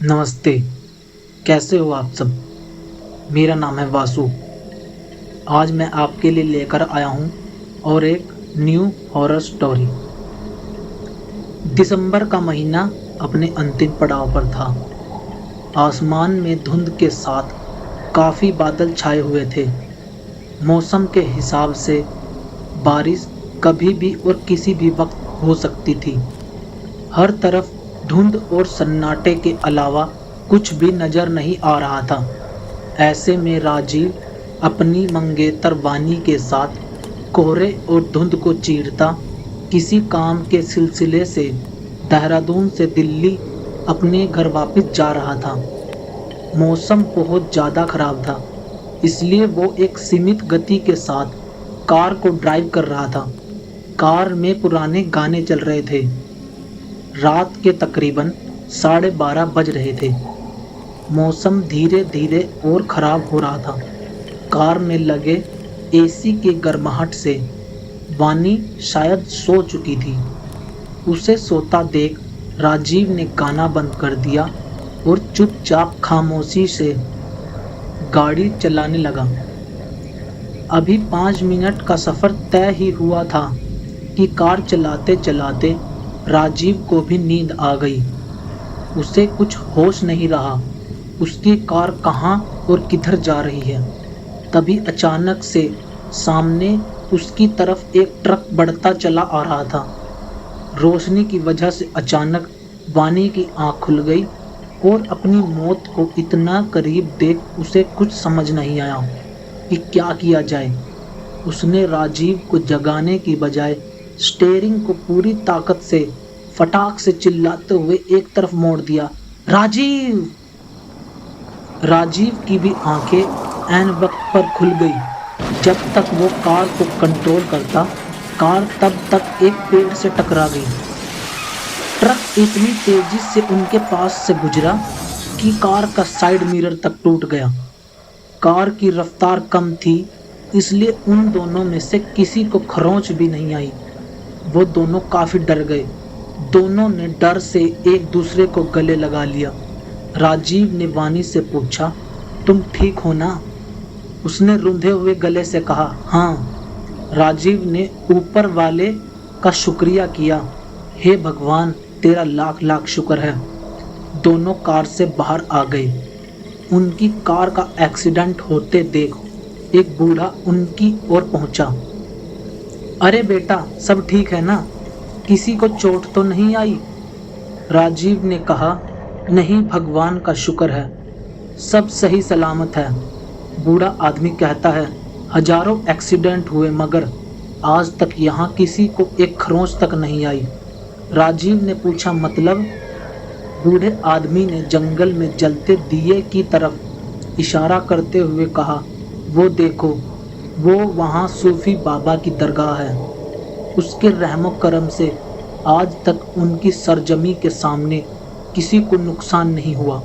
नमस्ते। कैसे हो आप सब? मेरा नाम है वासु। आज मैं आपके लिए लेकर आया हूँ और एक न्यू हॉरर स्टोरी। दिसंबर का महीना अपने अंतिम पड़ाव पर था। आसमान में धुंध के साथ काफ़ी बादल छाए हुए थे। मौसम के हिसाब से बारिश कभी भी और किसी भी वक्त हो सकती थी। हर तरफ धुंध और सन्नाटे के अलावा कुछ भी नजर नहीं आ रहा था। ऐसे में राजीव अपनी मंगेतर वानी के साथ कोहरे और धुंध को चीरता किसी काम के सिलसिले से देहरादून से दिल्ली अपने घर वापस जा रहा था। मौसम बहुत ज़्यादा खराब था, इसलिए वो एक सीमित गति के साथ कार को ड्राइव कर रहा था। कार में पुराने गाने चल रहे थे। रात के तकरीबन 12:30 बज रहे थे। मौसम धीरे धीरे और ख़राब हो रहा था। कार में लगे एसी की गर्माहट से वानी शायद सो चुकी थी। उसे सोता देख राजीव ने गाना बंद कर दिया और चुपचाप खामोशी से गाड़ी चलाने लगा। अभी 5 मिनट का सफ़र तय ही हुआ था कि कार चलाते चलाते राजीव को भी नींद आ गई। उसे कुछ होश नहीं रहा, उसकी कार कहाँ और किधर जा रही है। तभी अचानक से सामने उसकी तरफ एक ट्रक बढ़ता चला आ रहा था। रोशनी की वजह से अचानक वानी की आंख खुल गई और अपनी मौत को इतना करीब देख उसे कुछ समझ नहीं आया कि क्या किया जाए। उसने राजीव को जगाने की बजाय स्टीयरिंग को पूरी ताकत से फटाक से चिल्लाते हुए एक तरफ मोड़ दिया। राजीव! राजीव की भी आंखें ऐन वक्त पर खुल गई। जब तक वो कार को कंट्रोल करता, कार तब तक एक पेड़ से टकरा गई। ट्रक इतनी तेजी से उनके पास से गुजरा कि कार का साइड मिरर तक टूट गया। कार की रफ्तार कम थी, इसलिए उन दोनों में से किसी को खरोंच भी नहीं आई। वो दोनों काफी डर गए। दोनों ने डर से एक दूसरे को गले लगा लिया। राजीव ने वानी से पूछा, तुम ठीक हो ना? उसने रूंधे हुए गले से कहा, हाँ। राजीव ने ऊपर वाले का शुक्रिया किया। हे भगवान, तेरा लाख लाख शुक्र है। दोनों कार से बाहर आ गए। उनकी कार का एक्सीडेंट होते देख एक बूढ़ा उनकी ओर पहुंचा। अरे बेटा, सब ठीक है ना? किसी को चोट तो नहीं आई? राजीव ने कहा, नहीं, भगवान का शुक्र है, सब सही सलामत है। बूढ़ा आदमी कहता है, हजारों एक्सीडेंट हुए मगर आज तक यहाँ किसी को एक खरोंच तक नहीं आई। राजीव ने पूछा, मतलब? बूढ़े आदमी ने जंगल में जलते दिए की तरफ इशारा करते हुए कहा, वो देखो, वो वहाँ सूफी बाबा की दरगाह है। उसके रहमो करम से आज तक उनकी सरजमी के सामने किसी को नुकसान नहीं हुआ।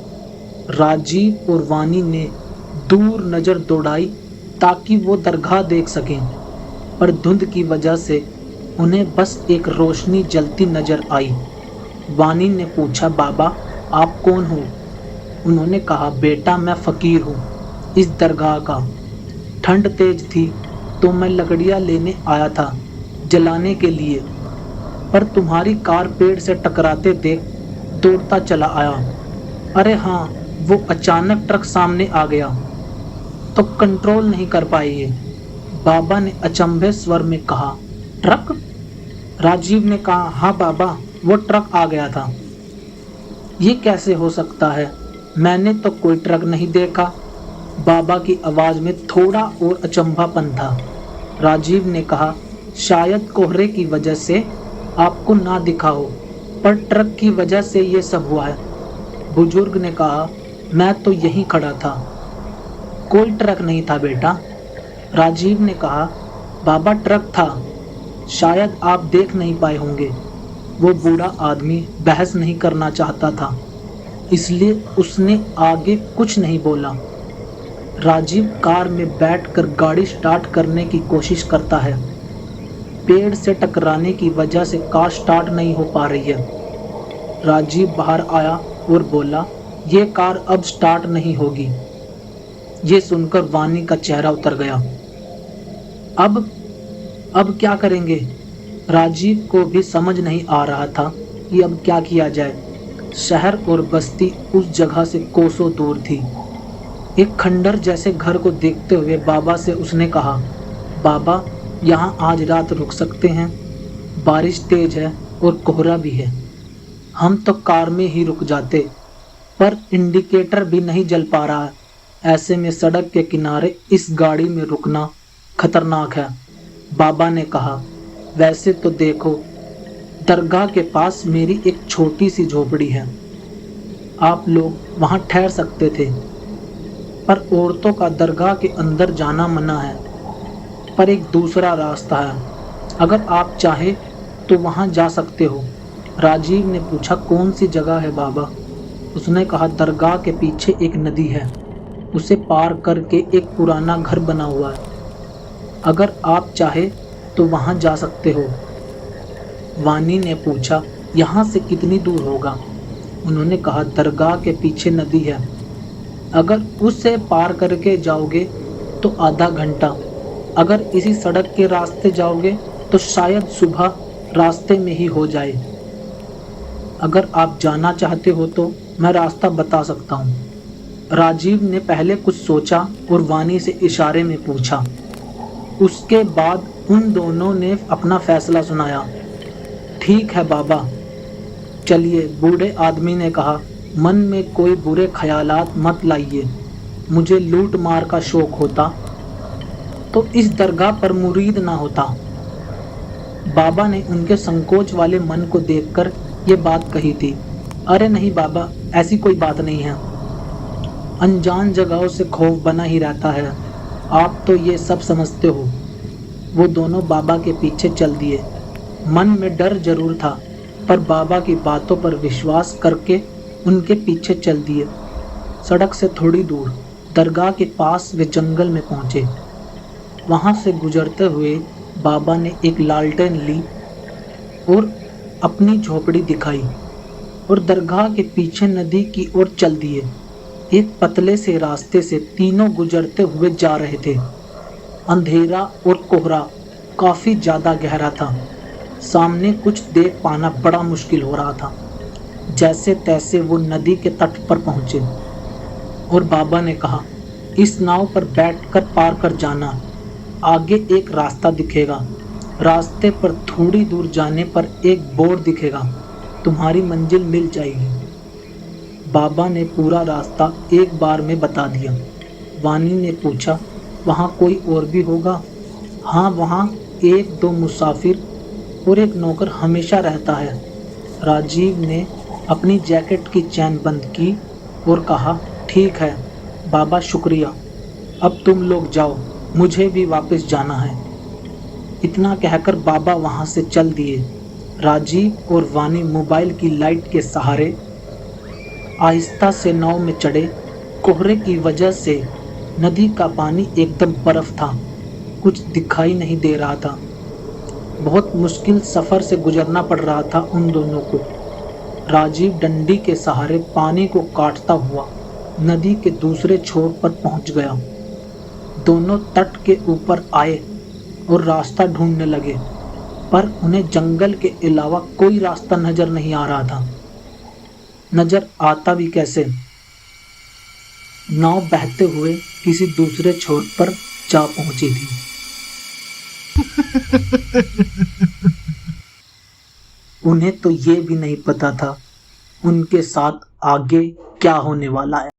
राजीव और वानी ने दूर नज़र दौड़ाई ताकि वो दरगाह देख सकें, पर धुंध की वजह से उन्हें बस एक रोशनी जलती नजर आई। वानी ने पूछा, बाबा आप कौन हो? उन्होंने कहा, बेटा मैं फ़कीर हूँ इस दरगाह का। ठंड तेज थी तो मैं लकड़ियाँ लेने आया था जलाने के लिए, पर तुम्हारी कार पेड़ से टकराते देख दौड़ता चला आया। अरे हाँ, वो अचानक ट्रक सामने आ गया तो कंट्रोल नहीं कर पाई है। बाबा ने अचंभे स्वर में कहा, ट्रक? राजीव ने कहा, हाँ बाबा, वो ट्रक आ गया था। ये कैसे हो सकता है? मैंने तो कोई ट्रक नहीं देखा। बाबा की आवाज़ में थोड़ा और अचंभापन था। राजीव ने कहा, शायद कोहरे की वजह से आपको ना दिखा हो, पर ट्रक की वजह से ये सब हुआ है। बुजुर्ग ने कहा, मैं तो यहीं खड़ा था, कोई ट्रक नहीं था बेटा। राजीव ने कहा, बाबा ट्रक था, शायद आप देख नहीं पाए होंगे। वो बूढ़ा आदमी बहस नहीं करना चाहता था, इसलिए उसने आगे कुछ नहीं बोला। राजीव कार में बैठकर गाड़ी स्टार्ट करने की कोशिश करता है। पेड़ से टकराने की वजह से कार स्टार्ट नहीं हो पा रही है। राजीव बाहर आया और बोला, ये कार अब स्टार्ट नहीं होगी। ये सुनकर वानी का चेहरा उतर गया। अब अब क्या करेंगे? राजीव को भी समझ नहीं आ रहा था कि अब क्या किया जाए। शहर और बस्ती उस जगह से कोसों दूर थी। एक खंडर जैसे घर को देखते हुए बाबा से उसने कहा, बाबा, यहाँ आज रात रुक सकते हैं? बारिश तेज है और कोहरा भी है। हम तो कार में ही रुक जाते, पर इंडिकेटर भी नहीं जल पा रहा है। ऐसे में सड़क के किनारे इस गाड़ी में रुकना खतरनाक है। बाबा ने कहा, वैसे तो देखो, दरगाह के पास मेरी एक छोटी सी झोपड़ी है। आप लोग वहां ठहर सकते थे, पर औरतों का दरगाह के अंदर जाना मना है। पर एक दूसरा रास्ता है, अगर आप चाहे तो वहां जा सकते हो। राजीव ने पूछा, कौन सी जगह है बाबा? उसने कहा, दरगाह के पीछे एक नदी है, उसे पार करके एक पुराना घर बना हुआ है। अगर आप चाहे तो वहां जा सकते हो। वानी ने पूछा, यहाँ से कितनी दूर होगा? उन्होंने कहा, दरगाह के पीछे नदी है, अगर उससे पार करके जाओगे तो आधा घंटा। अगर इसी सड़क के रास्ते जाओगे तो शायद सुबह रास्ते में ही हो जाए। अगर आप जाना चाहते हो तो मैं रास्ता बता सकता हूँ। राजीव ने पहले कुछ सोचा और वानी से इशारे में पूछा। उसके बाद उन दोनों ने अपना फैसला सुनाया। ठीक है बाबा, चलिए, बूढ़े आदमी ने कहा, मन में कोई बुरे ख्यालात मत लाइए। मुझे लूट मार का शौक होता तो इस दरगाह पर मुरीद ना होता। बाबा ने उनके संकोच वाले मन को देखकर ये बात कही थी। अरे नहीं बाबा, ऐसी कोई बात नहीं है। अनजान जगहों से खौफ बना ही रहता है, आप तो ये सब समझते हो। वो दोनों बाबा के पीछे चल दिए। मन में डर जरूर था, पर बाबा की बातों पर विश्वास करके उनके पीछे चल दिए। सड़क से थोड़ी दूर दरगाह के पास वे जंगल में पहुंचे। वहां से गुजरते हुए बाबा ने एक लालटेन ली और अपनी झोपड़ी दिखाई और दरगाह के पीछे नदी की ओर चल दिए। एक पतले से रास्ते से तीनों गुजरते हुए जा रहे थे। अंधेरा और कोहरा काफी ज्यादा गहरा था। सामने कुछ देख पाना बड़ा मुश्किल हो रहा था। जैसे तैसे वो नदी के तट पर पहुंचे और बाबा ने कहा, इस नाव पर बैठकर पार कर जाना। आगे एक रास्ता दिखेगा। रास्ते पर थोड़ी दूर जाने पर एक बोर्ड दिखेगा, तुम्हारी मंजिल मिल जाएगी। बाबा ने पूरा रास्ता एक बार में बता दिया। वानी ने पूछा, वहाँ कोई और भी होगा? हाँ, वहाँ एक दो मुसाफिर और एक नौकर हमेशा रहता है। राजीव ने अपनी जैकेट की चैन बंद की और कहा, ठीक है बाबा, शुक्रिया। अब तुम लोग जाओ, मुझे भी वापस जाना है। इतना कहकर बाबा वहां से चल दिए। राजीव और वानी मोबाइल की लाइट के सहारे आहिस्ता से नाव में चढ़े। कोहरे की वजह से नदी का पानी एकदम बर्फ था, कुछ दिखाई नहीं दे रहा था। बहुत मुश्किल सफर से गुजरना पड़ रहा था उन दोनों को। राजीव डंडी के सहारे पानी को काटता हुआ नदी के दूसरे छोर पर पहुंच गया। दोनों तट के ऊपर आए और रास्ता ढूंढने लगे, पर उन्हें जंगल के अलावा कोई रास्ता नजर नहीं आ रहा था। नजर आता भी कैसे? नाव बहते हुए किसी दूसरे छोर पर जा पहुंची थी। उन्हें तो ये भी नहीं पता था उनके साथ आगे क्या होने वाला है।